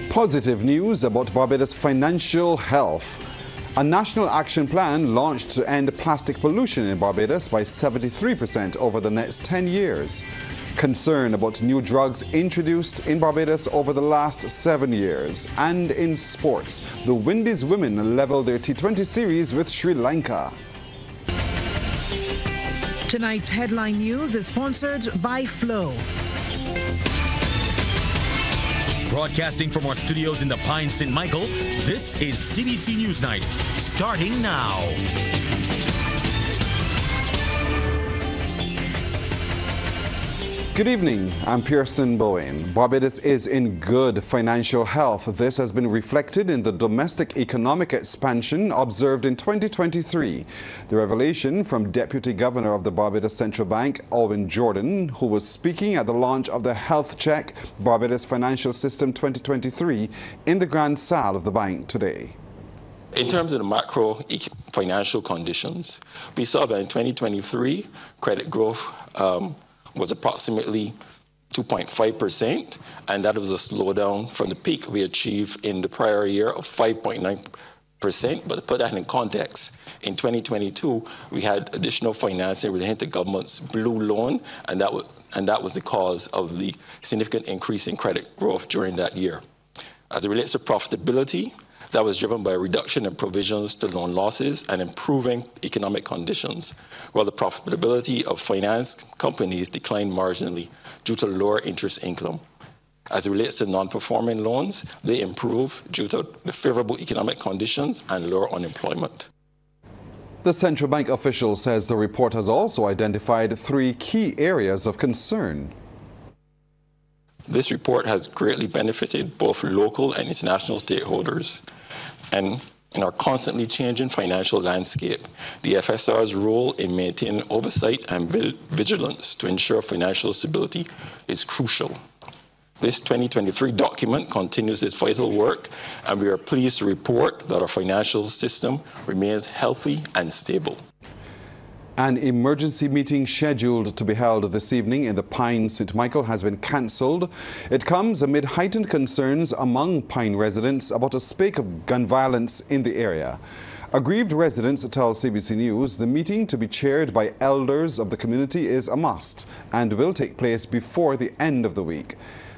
Positive news about Barbados' financial health. A national action plan launched to end plastic pollution in Barbados by 73% over the next 10 years. Concern about new drugs introduced in Barbados over the last 7 years. And in sports, the Windies women level their T20 series with Sri Lanka. Tonight's headline news is sponsored by Flow. Broadcasting from our studios in the Pine St. Michael, this is CBC NewsNight, starting now. Good evening, I'm Pearson Bowen. Barbados is in good financial health. This has been reflected in the domestic economic expansion observed in 2023. The revelation from Deputy Governor of the Barbados Central Bank, Alwyn Jordan, who was speaking at the launch of the Health Check Barbados Financial System 2023 in the Grand Salle of the bank today. In terms of the macro financial conditions, we saw that in 2023, credit growth was approximately 2.5%, and that was a slowdown from the peak we achieved in the prior year of 5.9%. But to put that in context, in 2022, we had additional financing related to the government's blue loan, and that was the cause of the significant increase in credit growth during that year. As it relates to profitability, that was driven by a reduction in provisions to loan losses and improving economic conditions, while the profitability of finance companies declined marginally due to lower interest income. As it relates to non-performing loans, they improved due to the favorable economic conditions and lower unemployment. The central bank official says the report has also identified 3 key areas of concern. This report has greatly benefited both local and international stakeholders. And in our constantly changing financial landscape, the FSR's role in maintaining oversight and vigilance to ensure financial stability is crucial. This 2023 document continues its vital work, and we are pleased to report that our financial system remains healthy and stable. An emergency meeting scheduled to be held this evening in the Pine St. Michael has been cancelled. It comes amid heightened concerns among Pine residents about a spate of gun violence in the area. Aggrieved residents tell CBC News the meeting, to be chaired by elders of the community, is a must and will take place before the end of the week.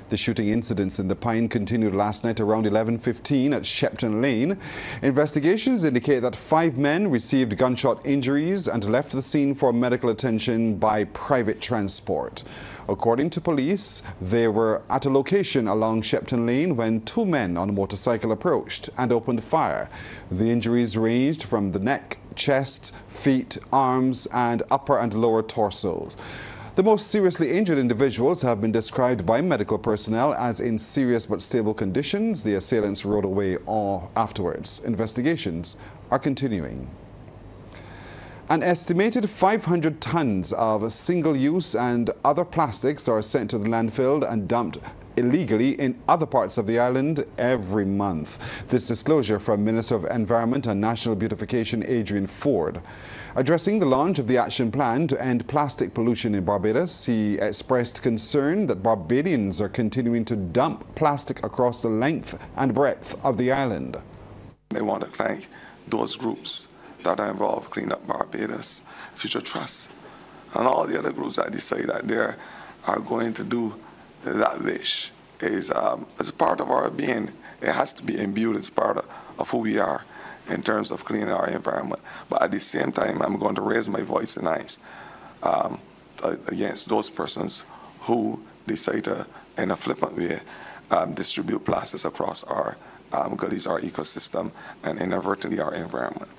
The shooting incidents in the Pine continued last night around 11:15 at Shepton Lane. Investigations indicate that 5 men received gunshot injuries and left the scene for medical attention by private transport. According to police, they were at a location along Shepton Lane when 2 men on a motorcycle approached and opened fire. The injuries ranged from the neck, chest, feet, arms, and upper and lower torsos. The most seriously injured individuals have been described by medical personnel as in serious but stable conditions. The assailants rode away afterwards. Investigations are continuing. An estimated 500 tons of single-use and other plastics are sent to the landfill and dumped illegally in other parts of the island every month. This disclosure from Minister of Environment and National Beautification Adrian Ford. Addressing the launch of the action plan to end plastic pollution in Barbados, he expressed concern that Barbadians are continuing to dump plastic across the length and breadth of the island. I want to thank those groups that are involved in Clean Up Barbados, Future Trust, and all the other groups that decide that they are going to do that wish. As a part of our being, it has to be imbued as part of who we are in terms of cleaning our environment. But at the same time, I'm going to raise my voice tonight against those persons who decide to, in a flippant way, distribute plastics across our gullies, our ecosystem, and inadvertently our environment.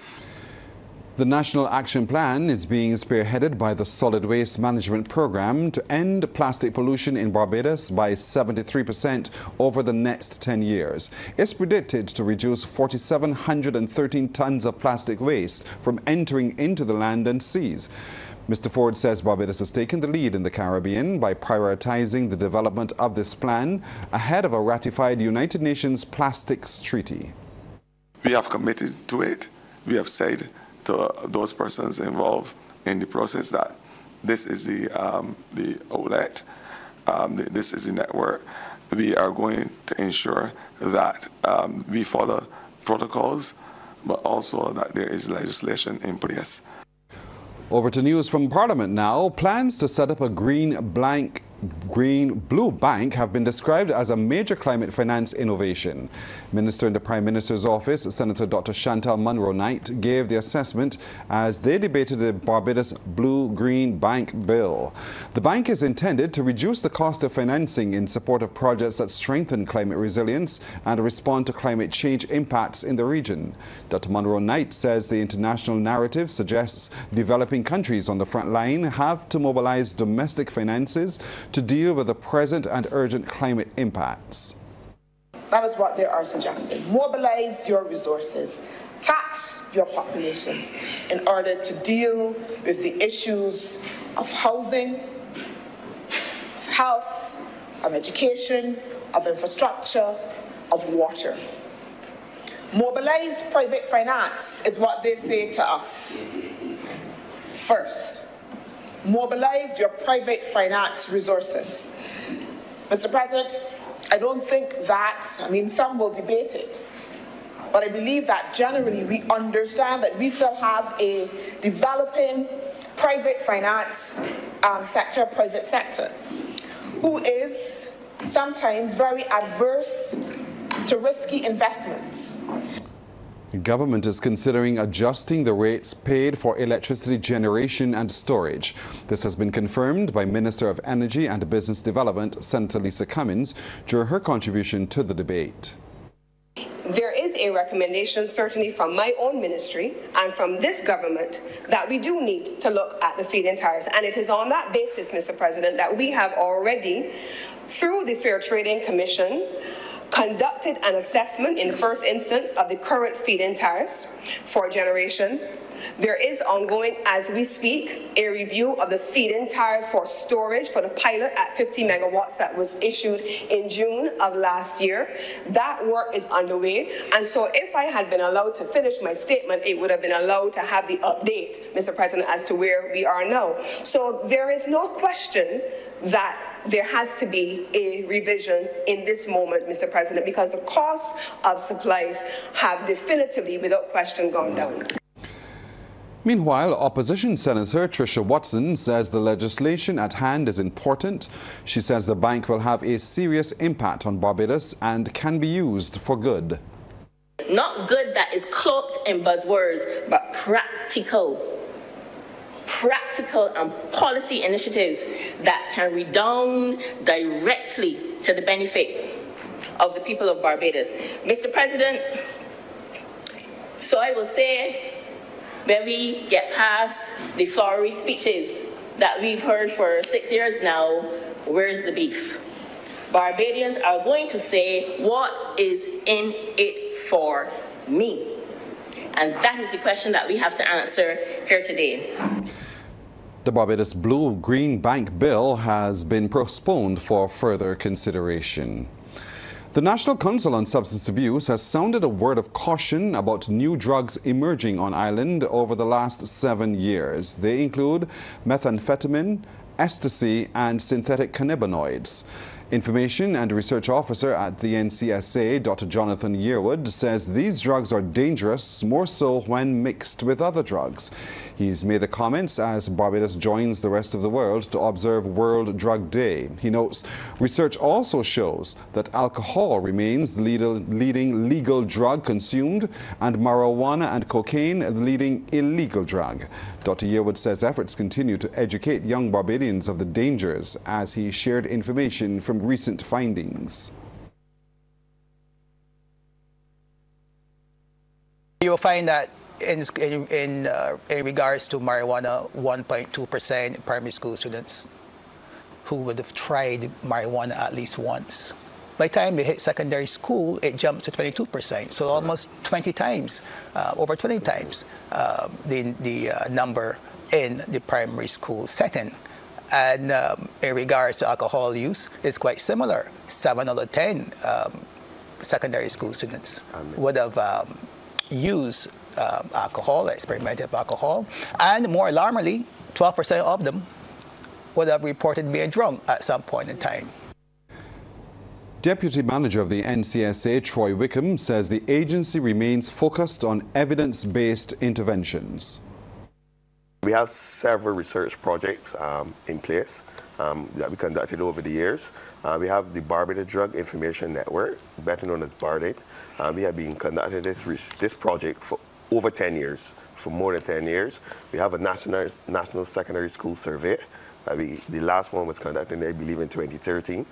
The National Action Plan is being spearheaded by the Solid Waste Management Program to end plastic pollution in Barbados by 73% over the next 10 years. It's predicted to reduce 4,713 tons of plastic waste from entering into the land and seas. Mr. Ford says Barbados has taken the lead in the Caribbean by prioritizing the development of this plan ahead of a ratified United Nations Plastics Treaty. We have committed to it. We have said to those persons involved in the process that this is the outlet, this is the network, we are going to ensure that we follow protocols, but also that there is legislation in place. Over to news from Parliament now. Plans to set up a green-blue bank have been described as a major climate finance innovation. Minister in the Prime Minister's office, Senator Dr. Chantal Munro-Knight, gave the assessment as they debated the Barbados Blue-Green Bank Bill. The bank is intended to reduce the cost of financing in support of projects that strengthen climate resilience and respond to climate change impacts in the region. Dr. Munro-Knight says the international narrative suggests developing countries on the front line have to mobilize domestic finances to deal with the present and urgent climate impacts. That is what they are suggesting. Mobilize your resources, tax your populations in order to deal with the issues of housing, of health, of education, of infrastructure, of water. Mobilize private finance is what they say to us. First, mobilize your private finance resources. Mr. President, I don't think that, some will debate it, but I believe that generally we understand that we still have a developing private finance private sector, who is sometimes very adverse to risky investments. The government is considering adjusting the rates paid for electricity generation and storage. This has been confirmed by Minister of Energy and Business Development, Senator Lisa Cummins, during her contribution to the debate. There is a recommendation, certainly from my own ministry and from this government, that we do need to look at the feed-in tariffs. And it is on that basis, Mr. President, that we have already, through the Fair Trading Commission, conducted an assessment in first instance of the current feed-in tariffs for generation. There is ongoing, as we speak, a review of the feed-in tariff for storage for the pilot at 50 megawatts that was issued in June of last year. That work is underway, and so if I had been allowed to finish my statement, it would have been allowed to have the update, Mr. President, as to where we are now. So there is no question that there has to be a revision in this moment, Mr. President, because the cost of supplies have definitively, without question, gone down. Meanwhile, opposition Senator Tricia Watson says the legislation at hand is important. She says the bank will have a serious impact on Barbados and can be used for good. Not good that is cloaked in buzzwords, but practical and policy initiatives that can redound directly to the benefit of the people of Barbados. Mr. President, so I will say, when we get past the flowery speeches that we've heard for 6 years now, where's the beef? Barbadians are going to say, what is in it for me? And that is the question that we have to answer here today. The Barbados Blue-Green Bank Bill has been postponed for further consideration. The National Council on Substance Abuse has sounded a word of caution about new drugs emerging on island over the last 7 years. They include methamphetamine, ecstasy, and synthetic cannabinoids. Information and Research Officer at the NCSA, Dr. Jonathan Yearwood, says these drugs are dangerous, more so when mixed with other drugs. He's made the comments as Barbados joins the rest of the world to observe World Drug Day. He notes research also shows that alcohol remains the leading legal drug consumed and marijuana and cocaine the leading illegal drug. Dr. Yearwood says efforts continue to educate young Barbadians of the dangers as he shared information from recent findings. You will find that in regards to marijuana, 1.2% primary school students who would have tried marijuana at least once. By the time they hit secondary school, it jumps to 22%. So almost 20 times, over 20 times the number in the primary school setting. And in regards to alcohol use, it's quite similar. 7 out of 10 secondary school students would have used alcohol, experimented with alcohol. And more alarmingly, 12% of them would have reported being drunk at some point in time. Deputy Manager of the NCSA, Troy Wickham, says the agency remains focused on evidence-based interventions. We have several research projects in place that we conducted over the years. We have the Barbados Drug Information Network, better known as BARDIT. We have been conducting this project for over 10 years, for more than 10 years. We have a national secondary school survey. The last one was conducted, I believe, in 2013.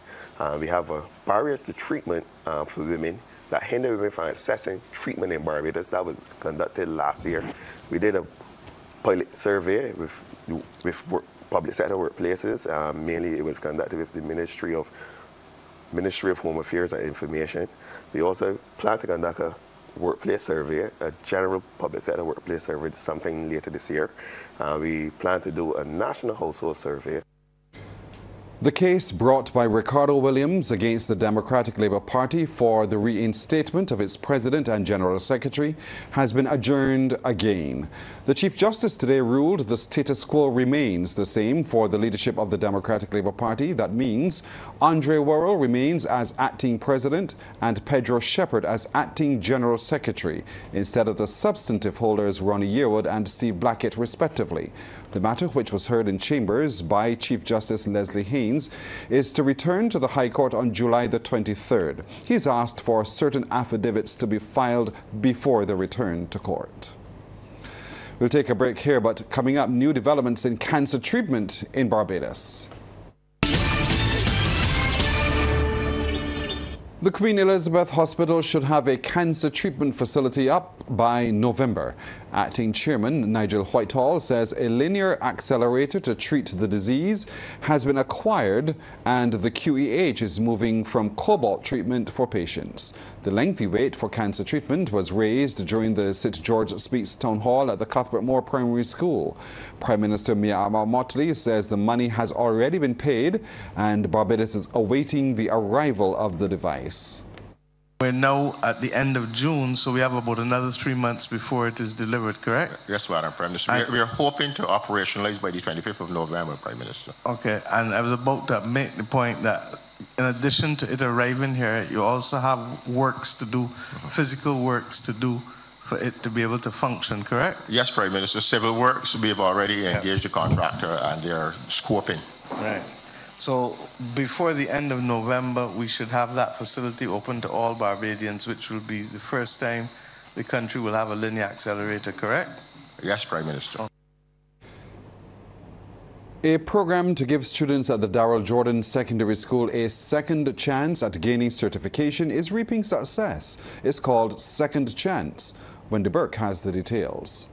We have barriers to treatment for women that hinder women from accessing treatment in Barbados. That was conducted last year. We did a pilot survey with public sector workplaces. Mainly it was conducted with the Ministry of Home Affairs and Information. We also plan to conduct a workplace survey, a general public sector workplace survey, something later this year. We plan to do a national household survey. The case brought by Ricardo Williams against the Democratic Labour Party for the reinstatement of its president and general secretary has been adjourned again. The Chief Justice today ruled the status quo remains the same for the leadership of the Democratic Labour Party. That means Andre Worrell remains as acting president and Pedro Shepherd as acting general secretary, instead of the substantive holders Ronnie Yearwood and Steve Blackett respectively. The matter, which was heard in chambers by Chief Justice Leslie Haynes, is to return to the High Court on July the 23rd. He's asked for certain affidavits to be filed before the return to court. We'll take a break here, but coming up, new developments in cancer treatment in Barbados. The Queen Elizabeth Hospital should have a cancer treatment facility up by November. Acting Chairman Nigel Whitehall says a linear accelerator to treat the disease has been acquired and the QEH is moving from cobalt treatment for patients. The lengthy wait for cancer treatment was raised during the St. George Speaks Town Hall at the Cuthbert Moore Primary School. Prime Minister Mia Motley says the money has already been paid and Barbados is awaiting the arrival of the device. We're now at the end of June, so we have about another 3 months before it is delivered, correct? Yes, Madam Prime Minister. We are hoping to operationalize by the 25th of November, Prime Minister. Okay, and I was about to make the point that in addition to it arriving here, you also have works to do, physical works to do for it to be able to function, correct? Yes, Prime Minister. Civil works, we have already engaged the contractor and they're scoping. Right. So before the end of November, we should have that facility open to all Barbadians, which will be the first time the country will have a linear accelerator, correct? Yes, Prime Minister. A program to give students at the Darrell Jordan Secondary School a second chance at gaining certification is reaping success. It's called Second Chance. Wendy Burke has the details.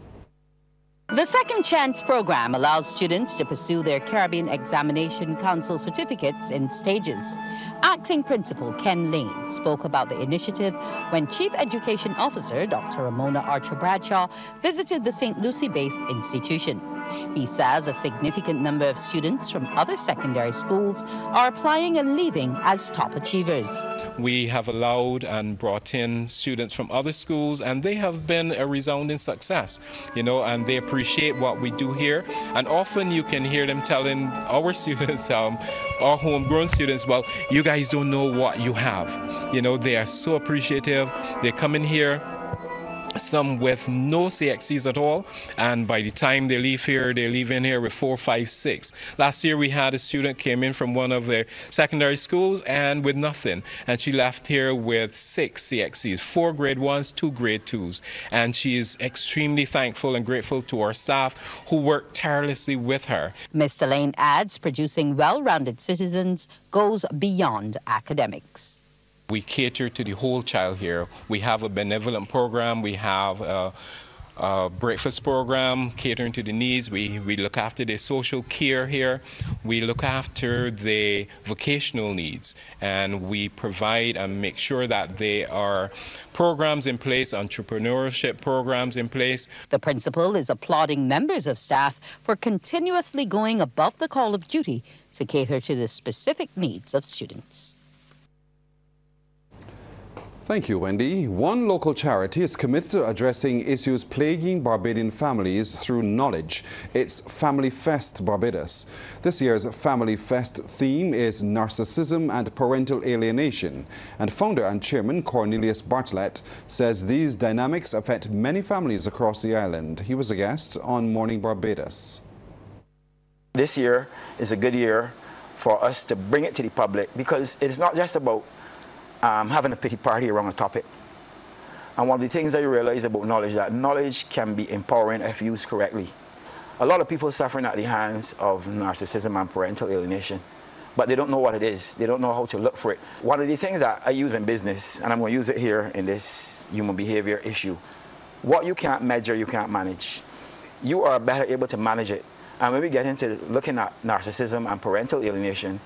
The Second Chance program allows students to pursue their Caribbean Examination Council certificates in stages. Acting Principal Ken Lane spoke about the initiative when Chief Education Officer Dr. Ramona Archer-Bradshaw visited the St. Lucie-based institution. He says a significant number of students from other secondary schools are applying and leaving as top achievers. We have allowed and brought in students from other schools, and they have been a resounding success, and they appreciate what we do here. And often you can hear them telling our students, our homegrown students, well, you guys don't know what you have. They are so appreciative. They come in here, some with no CXCs at all, and by the time they leave here, they leave in here with 4, 5, 6. Last year we had a student came in from one of the secondary schools and with nothing, and she left here with 6 CXCs, 4 grade 1s, 2 grade 2s, and she is extremely thankful and grateful to our staff who work tirelessly with her. Mr. Lane adds producing well-rounded citizens goes beyond academics. We cater to the whole child here. We have a benevolent program. We have a breakfast program catering to the needs. We look after the social care here. We look after the vocational needs. And we provide and make sure that there are programs in place, entrepreneurship programs in place. The principal is applauding members of staff for continuously going above the call of duty to cater to the specific needs of students. Thank you, Wendy. One local charity is committed to addressing issues plaguing Barbadian families through knowledge. It's Family Fest Barbados. This year's Family Fest theme is narcissism and parental alienation. And founder and chairman Cornelius Bartlett says these dynamics affect many families across the island. He was a guest on Morning Barbados. This year is a good year for us to bring it to the public because it's not just about having a pity party around a topic. And one of the things that you realize about knowledge, that knowledge can be empowering if used correctly. A lot of people suffering at the hands of narcissism and parental alienation, but they don't know what it is. They don't know how to look for it. One of the things that I use in business, and I'm going to use it here in this human behavior issue, what you can't measure, you can't manage. You are better able to manage it. And when we get into looking at narcissism and parental alienation,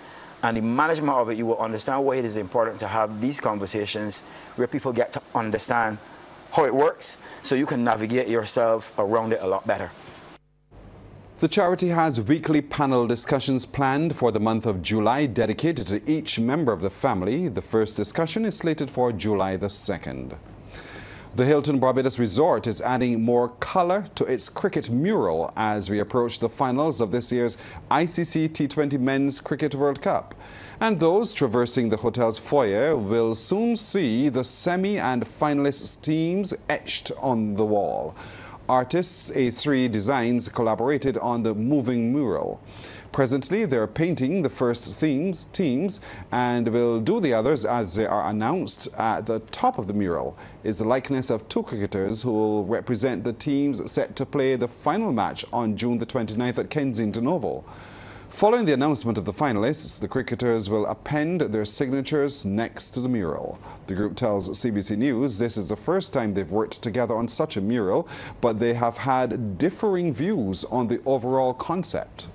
and the management of it, you will understand why it is important to have these conversations where people get to understand how it works so you can navigate yourself around it a lot better. The charity has weekly panel discussions planned for the month of July dedicated to each member of the family. The first discussion is slated for July the 2nd. The Hilton Barbados Resort is adding more colour to its cricket mural as we approach the finals of this year's ICC T20 Men's Cricket World Cup. And those traversing the hotel's foyer will soon see the semi and finalists teams etched on the wall. Artists A3 Designs collaborated on the moving mural. Presently, they're painting the first teams and will do the others as they are announced. At the top of the mural is the likeness of two cricketers who will represent the teams set to play the final match on June the 29th at Kensington Oval. Following the announcement of the finalists, the cricketers will append their signatures next to the mural. The group tells CBC News this is the first time they've worked together on such a mural, but they have had differing views on the overall concept.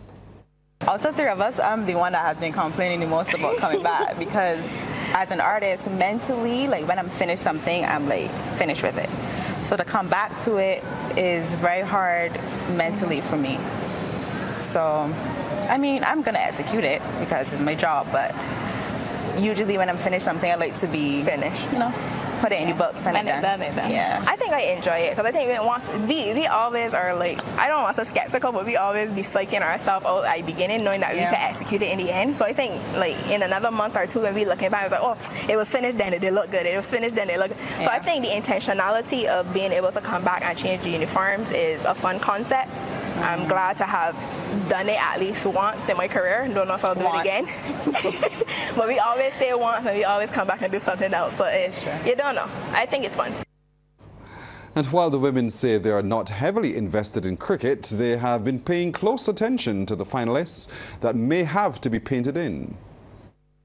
Out of three of us, I'm the one that has been complaining the most about coming back because as an artist, mentally, like when I'm finished something, I'm like finished with it. So to come back to it is very hard mentally for me. So, I mean, I'm going to execute it because it's my job, but usually when I'm finished something, I like to be finished, you know, put it in the books and it done. Yeah. I think I enjoy it because I think we always are like, I don't want to skeptical, but we always be psyching ourselves out at the beginning knowing that we can execute it in the end. So I think like in another month or two when we looking back, it's like, oh, it was finished then, it did look good. It was finished then, it looked good. So I think the intentionality of being able to come back and change the uniforms is a fun concept. I'm glad to have done it at least once in my career. Don't know if I'll do it again. But we always say it once and we always come back and do something else. So you don't know. I think it's fun. And while the women say they are not heavily invested in cricket, they have been paying close attention to the finalists that may have to be painted in.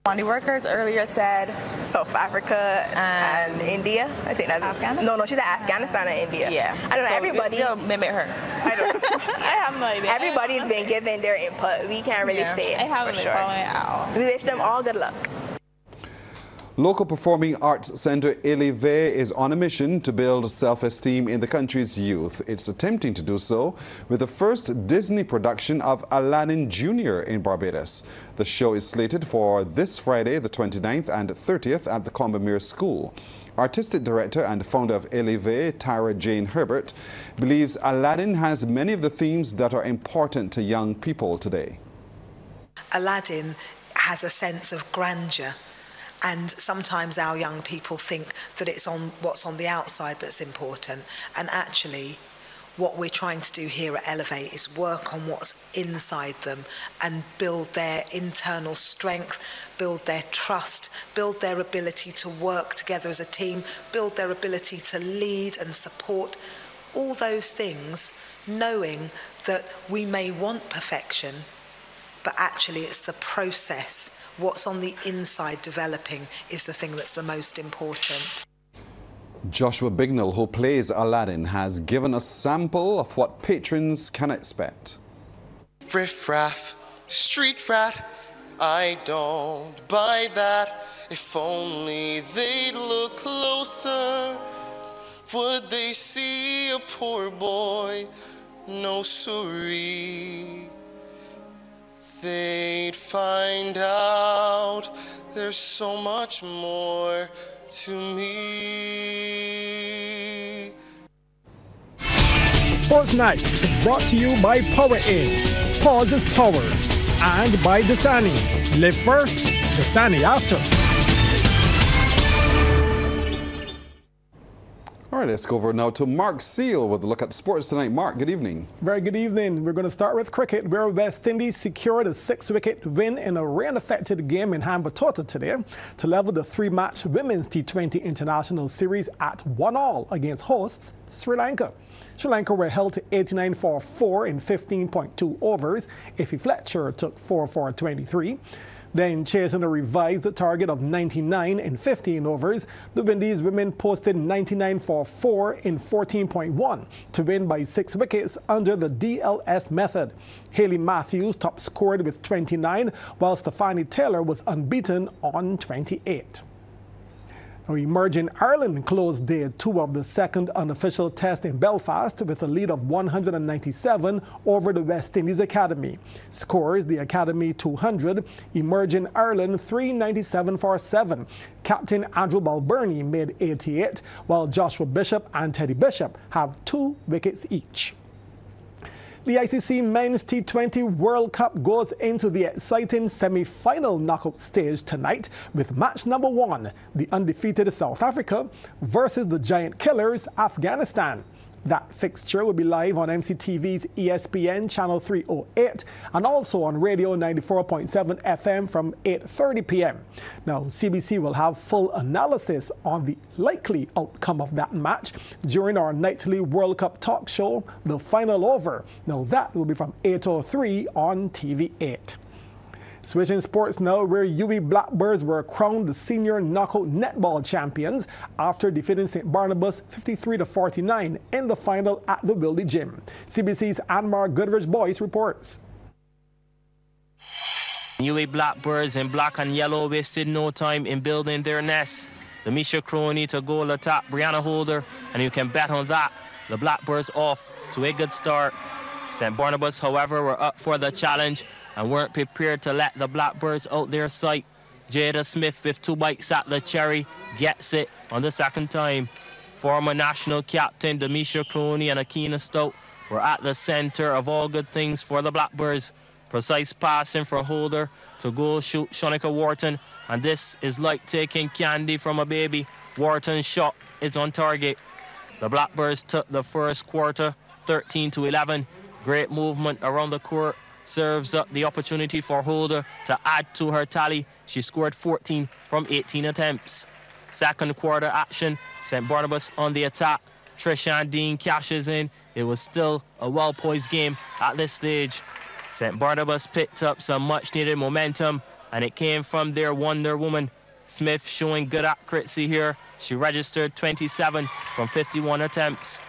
One of the workers earlier said South Africa and India. I think that's Afghanistan. No, she said Afghanistan and India. Yeah. I don't know. So everybody you'll mimic her. I don't. I have no idea. Everybody's been giving their input. We can't really say it. I haven't been following it out. We wish them all good luck. Local Performing Arts Centre Elive is on a mission to build self-esteem in the country's youth. It's attempting to do so with the first Disney production of Aladdin Jr. in Barbados. The show is slated for this Friday, the 29th and 30th at the Combermere School. Artistic director and founder of Elive, Tara Jane Herbert, believes Aladdin has many of the themes that are important to young people today. Aladdin has a sense of grandeur. And sometimes our young people think that it's on what's on the outside that's important. And actually, what we're trying to do here at Elevate is work on what's inside them and build their internal strength, build their trust, build their ability to work together as a team, build their ability to lead and support. All those things, knowing that we may want perfection, but actually it's the process. What's on the inside developing is the thing that's the most important. Joshua Bignell, who plays Aladdin, has given a sample of what patrons can expect. Riff raff, street rat, I don't buy that. If only they'd look closer, would they see a poor boy? No siree. They'd find out there's so much more to me. Sports Night is brought to you by Power Aid. Pause is power. And by Dasani. Live first, Dasani after. All right, let's go over now to Mark Seal with a look at sports tonight. Mark, good evening. Very good evening. We're going to start with cricket, where West Indies secured a 6-wicket win in a rain-affected game in Hambantota today to level the 3-match Women's T20 International Series at 1-1 against hosts Sri Lanka. Sri Lanka were held to 89 for 4 in 15.2 overs. Iffy Fletcher took 4 for 23. Then chasing a revised target of 99 in 15 overs, the Windies women posted 99 for 4 in 14.1 to win by 6 wickets under the DLS method. Hayley Matthews top scored with 29, while Stephanie Taylor was unbeaten on 28. Now, emerging Ireland closed day 2 of the second unofficial test in Belfast with a lead of 197 over the West Indies Academy. Scores: the Academy 200, emerging Ireland 397 for 7. Captain Andrew Balbirnie made 88, while Joshua Bishop and Teddy Bishop have 2 wickets each. The ICC Men's T20 World Cup goes into the exciting semi-final knockout stage tonight with match number 1, the undefeated South Africa versus the Giant Killers, Afghanistan. That fixture will be live on MCTV's ESPN Channel 308 and also on Radio 94.7 FM from 8:30 p.m. Now, CBC will have full analysis on the likely outcome of that match during our nightly World Cup talk show, The Final Over. Now, that will be from 8:03 on TV8. Switching sports now, where UWI Blackbirds were crowned the senior knockout netball champions after defeating St. Barnabas 53-49 in the final at the Wildy Gym. CBC's Anmar Goodrich-Boyce reports. UWI Blackbirds in black and yellow wasted no time in building their nest. The Misha Crony to goal attack Brianna Holder, and you can bet on that. The Blackbirds off to a good start. St. Barnabas, however, were up for the challenge and weren't prepared to let the Blackbirds out their sight. Jada Smith with 2 bites at the cherry gets it on the second time. Former national captain Demisha Crony and Akina Stout were at the center of all good things for the Blackbirds. Precise passing for Holder to goal shoot Shonika Wharton, and this is like taking candy from a baby. Wharton's shot is on target. The Blackbirds took the first quarter 13-11. Great movement around the court serves up the opportunity for Holder to add to her tally. She scored 14 from 18 attempts. Second quarter action, St. Barnabas on the attack. Trishan Dean cashes in. It was still a well-poised game at this stage. St. Barnabas picked up some much-needed momentum, and it came from their Wonder Woman. Smith showing good accuracy here. She registered 27 from 51 attempts.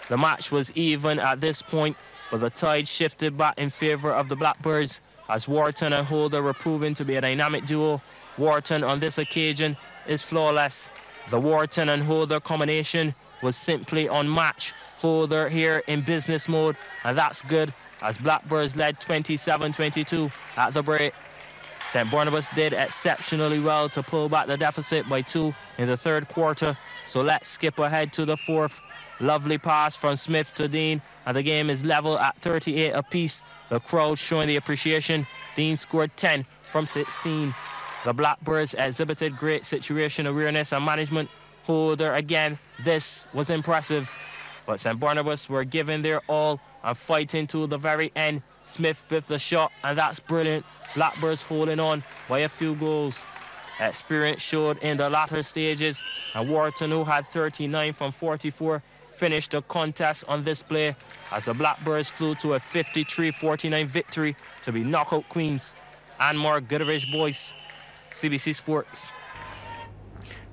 The match was even at this point, but the tide shifted back in favor of the Blackbirds as Wharton and Holder were proven to be a dynamic duo. Wharton on this occasion is flawless. The Wharton and Holder combination was simply unmatched. Holder here in business mode, and that's good as Blackbirds led 27-22 at the break. St. Barnabas did exceptionally well to pull back the deficit by 2 in the third quarter, so let's skip ahead to the fourth. Lovely pass from Smith to Dean, and the game is level at 38 apiece. The crowd showing the appreciation. Dean scored 10 from 16. The Blackbirds exhibited great situation awareness and management. Holder again, this was impressive. But St. Barnabas were giving their all and fighting to the very end. Smith with the shot, and that's brilliant. Blackbirds holding on by a few goals. Experience showed in the latter stages, and Wharton, who had 39 from 44, finished the contest on display as the Blackbirds flew to a 53-49 victory to be knockout queens. Anmar Goodrich-Boyce, CBC Sports.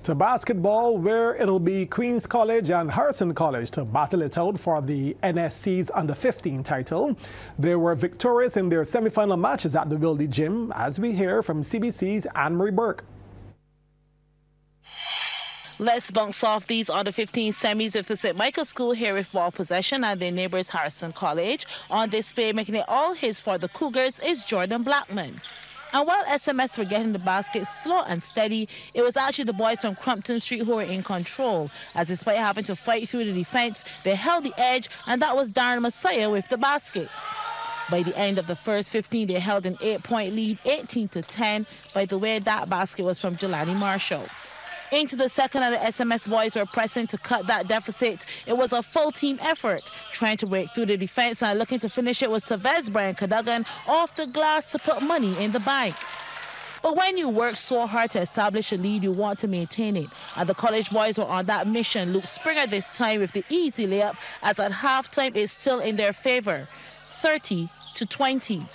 To basketball, where it'll be Queen's College and Harrison College to battle it out for the NSC's Under-15 title. They were victorious in their semi-final matches at the Wildy Gym, as we hear from CBC's Anne-Marie Burke. Let's bounce off these Under-15 semis with the St. Michael's School here with ball possession and their neighbours Harrison College. On display, making it all his for the Cougars is Jordan Blackman. And while SMS were getting the basket slow and steady, it was actually the boys from Crumpton Street who were in control, as despite having to fight through the defense, they held the edge, and that was Darren Messiah with the basket. By the end of the first 15, they held an 8-point lead, 18-10. By the way, that basket was from Jelani Marshall. Into the second, and the SMS boys were pressing to cut that deficit. It was a full team effort, trying to break through the defense, and looking to finish it was Tevez Brian Cadogan off the glass to put money in the bank. But when you work so hard to establish a lead, you want to maintain it. And the college boys were on that mission. Luke Springer this time with the easy layup, as at halftime it's still in their favor, 30-20.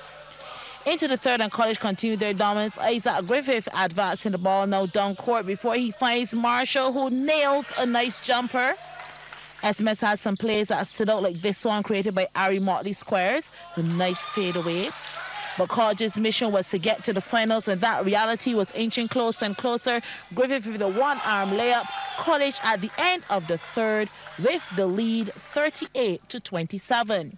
Into the third, and college continued their dominance. Isaac Griffith advancing the ball now down court before he finds Marshall, who nails a nice jumper. SMS has some plays that stood out, like this one created by Ari Motley Squares, the nice fadeaway. But college's mission was to get to the finals, and that reality was inching closer and closer. Griffith with a one-arm layup. College at the end of the third with the lead, 38-27.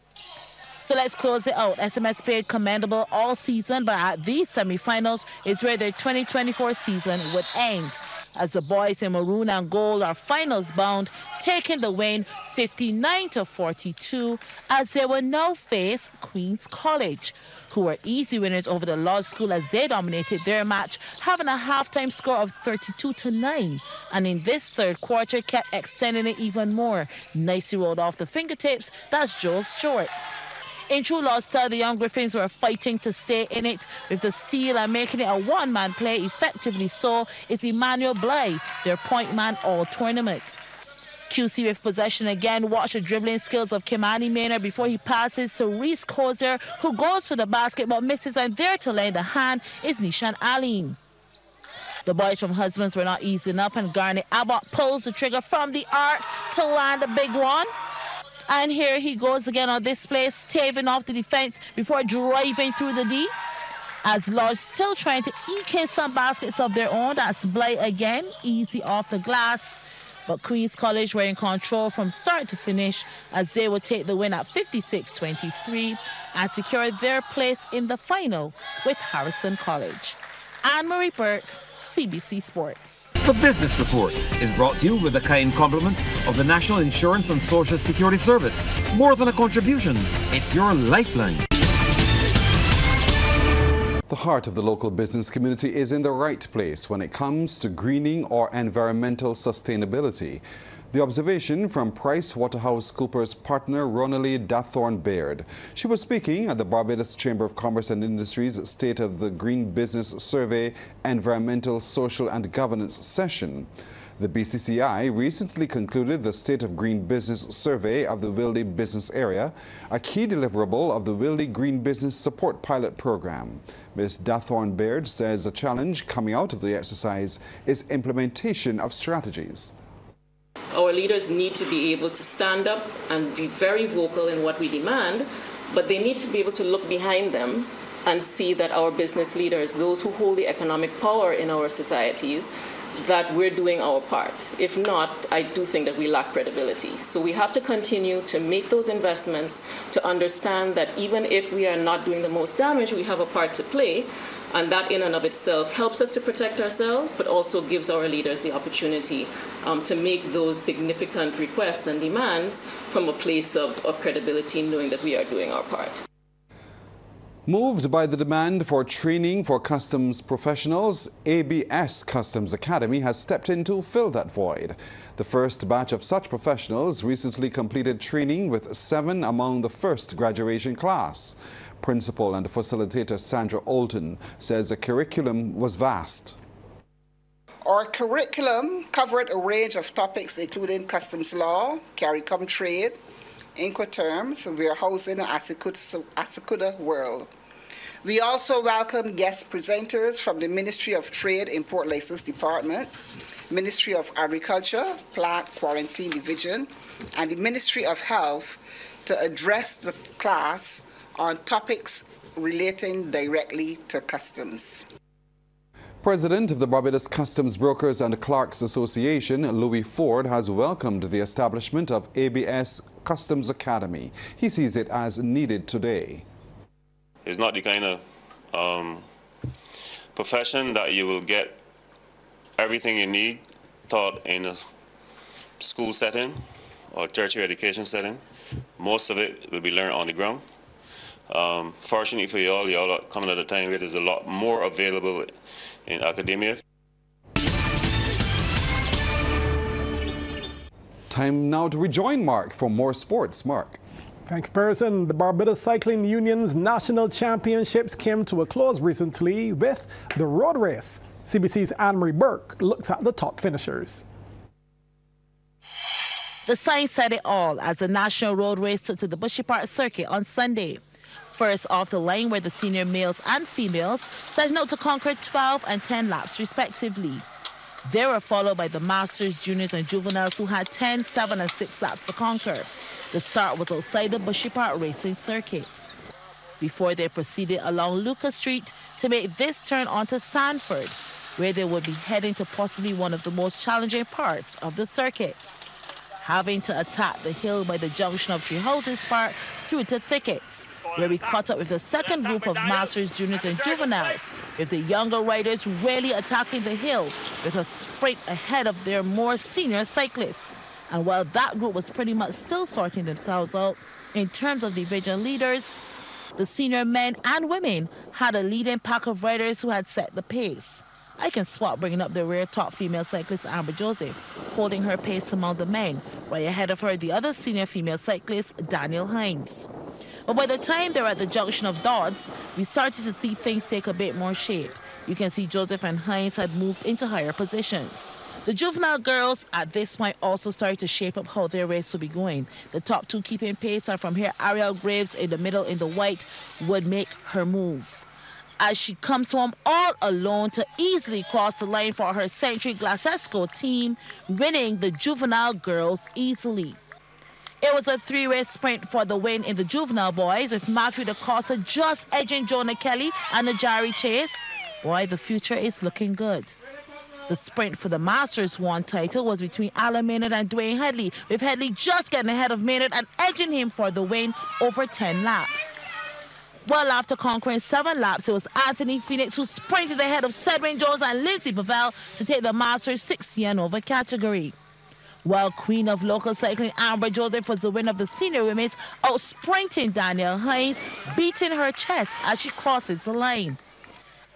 So let's close it out. SMS played commendable all season, but at these semifinals is where their 2024 season would end, as the boys in maroon and gold are finals bound, taking the win 59-42, as they will now face Queen's College, who were easy winners over the Law School as they dominated their match, having a halftime score of 32-9, and in this third quarter kept extending it even more. Nicely rolled off the fingertips, that's Joel Stewart. In true Law style, the young Griffins were fighting to stay in it with the steal, and making it a one-man play effectively so is Emmanuel Bly, their point man all tournament. QC with possession again. Watch the dribbling skills of Kimani Maynard before he passes to Reese Kozer, who goes for the basket but misses, and there to lend a hand is Nishan Aline. The boys from Husbands were not easing up, and Garnet Abbott pulls the trigger from the arc to land a big one. And here he goes again on this play, staving off the defense before driving through the D. As Lodge still trying to eke in some baskets of their own. That's Bly again, easy off the glass. But Queen's College were in control from start to finish, as they would take the win at 56-23 and secure their place in the final with Harrison College. Anne-Marie Burke, CBC Sports. The Business Report is brought to you with the kind compliments of the National Insurance and Social Security Service. More than a contribution, it's your lifeline. The heart of the local business community is in the right place when it comes to greening or environmental sustainability. The observation from PricewaterhouseCoopers partner Ronalie Dathorn Baird. She was speaking at the Barbados Chamber of Commerce and Industries State of the Green Business Survey Environmental, Social and Governance session. The BCCI recently concluded the State of Green Business Survey of the Wilde Business Area, a key deliverable of the Wilde Green Business Support Pilot Program. Ms. Dathorn Baird says the challenge coming out of the exercise is implementation of strategies. Our leaders need to be able to stand up and be very vocal in what we demand, but they need to be able to look behind them and see that our business leaders, those who hold the economic power in our societies, that we're doing our part. If not, I do think that we lack credibility. So we have to continue to make those investments, to understand that even if we are not doing the most damage, we have a part to play. And that in and of itself helps us to protect ourselves, but also gives our leaders the opportunity to make those significant requests and demands from a place of credibility, knowing that we are doing our part. Moved by the demand for training for customs professionals, ABS Customs Academy has stepped in to fill that void. The first batch of such professionals recently completed training with 7 among the first graduation class. Principal and facilitator Sandra Olton says the curriculum was vast. Our curriculum covered a range of topics including customs law, CARICOM trade, Incoterms, warehousing, and Assecuda world. We also welcome guest presenters from the Ministry of Trade Import License Department, Ministry of Agriculture, Plant Quarantine Division, and the Ministry of Health to address the class on topics relating directly to customs. President of the Barbados Customs Brokers and Clerks Association, Louis Ford, has welcomed the establishment of ABS Customs Academy. He sees it as needed today. It's not the kind of profession that you will get everything you need taught in a school setting or tertiary education setting. Most of it will be learned on the ground. Fortunately for y'all are coming at a time where there's a lot more available in academia. Time now to rejoin Mark for more sports. Mark. Thank you, Pearson. The Barbados Cycling Union's national championships came to a close recently with the road race. CBC's Anne-Marie Burke looks at the top finishers. The sign said it all as the national road race took to the Bushy Park circuit on Sunday. First off the line were the senior males and females, setting out to conquer 12 and 10 laps respectively. They were followed by the masters, juniors and juveniles who had 10, 7 and 6 laps to conquer. The start was outside the Bushy Park racing circuit, before they proceeded along Lucas Street to make this turn onto Sanford, where they would be heading to possibly one of the most challenging parts of the circuit, having to attack the hill by the junction of Tree Houses Park through to thickets, where we caught up with the second group of masters, juniors and juveniles, with the younger riders really attacking the hill with a sprint ahead of their more senior cyclists. And while that group was pretty much still sorting themselves out, in terms of division leaders, the senior men and women had a leading pack of riders who had set the pace. I can swap bringing up the rear top female cyclist Amber Joseph, holding her pace among the men, right ahead of her the other senior female cyclist Daniel Hines. But by the time they were at the junction of Dodds, we started to see things take a bit more shape. You can see Joseph and Hines had moved into higher positions. The juvenile girls at this point also started to shape up how their race would be going. The top two keeping pace, and from here Ariel Graves in the middle in the white would make her move, as she comes home all alone to easily cross the line for her Century Glasesco team, winning the juvenile girls easily. It was a three-race sprint for the win in the juvenile boys, with Matthew DaCosta just edging Jonah Kelly and Najari Chase. Boy, the future is looking good. The sprint for the Masters 1 title was between Alan Maynard and Dwayne Headley, with Headley just getting ahead of Maynard and edging him for the win over 10 laps. Well, after conquering 7 laps, it was Anthony Phoenix who sprinted ahead of Cedwin Jones and Lindsay Pavel to take the Masters 60 and over category. While Queen of Local Cycling Amber Joseph was the winner of the senior women's, out-sprinting Danielle Hines, beating her chest as she crosses the line.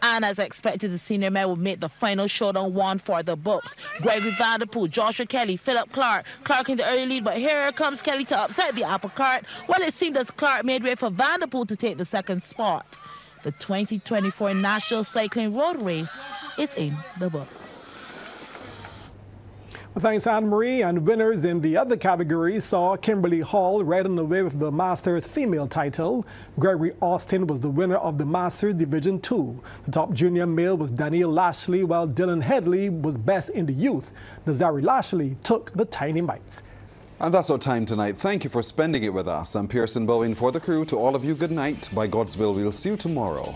And as expected, the senior men would make the final showdown one for the books. Gregory Vanderpool, Joshua Kelly, Philip Clark in the early lead, but here comes Kelly to upset the apple cart. Well, it seemed as Clark made way for Vanderpool to take the second spot. The 2024 National Cycling Road Race is in the books. Well, thanks, Anne-Marie. And winners in the other categories saw Kimberly Hall riding away with the Masters female title. Gregory Austin was the winner of the Masters Division 2. The top junior male was Daniel Lashley, while Dylan Headley was best in the youth. Nazari Lashley took the tiny mites. And that's our time tonight. Thank you for spending it with us. I'm Pearson Bowen for the crew. To all of you, good night. By God's will, we'll see you tomorrow.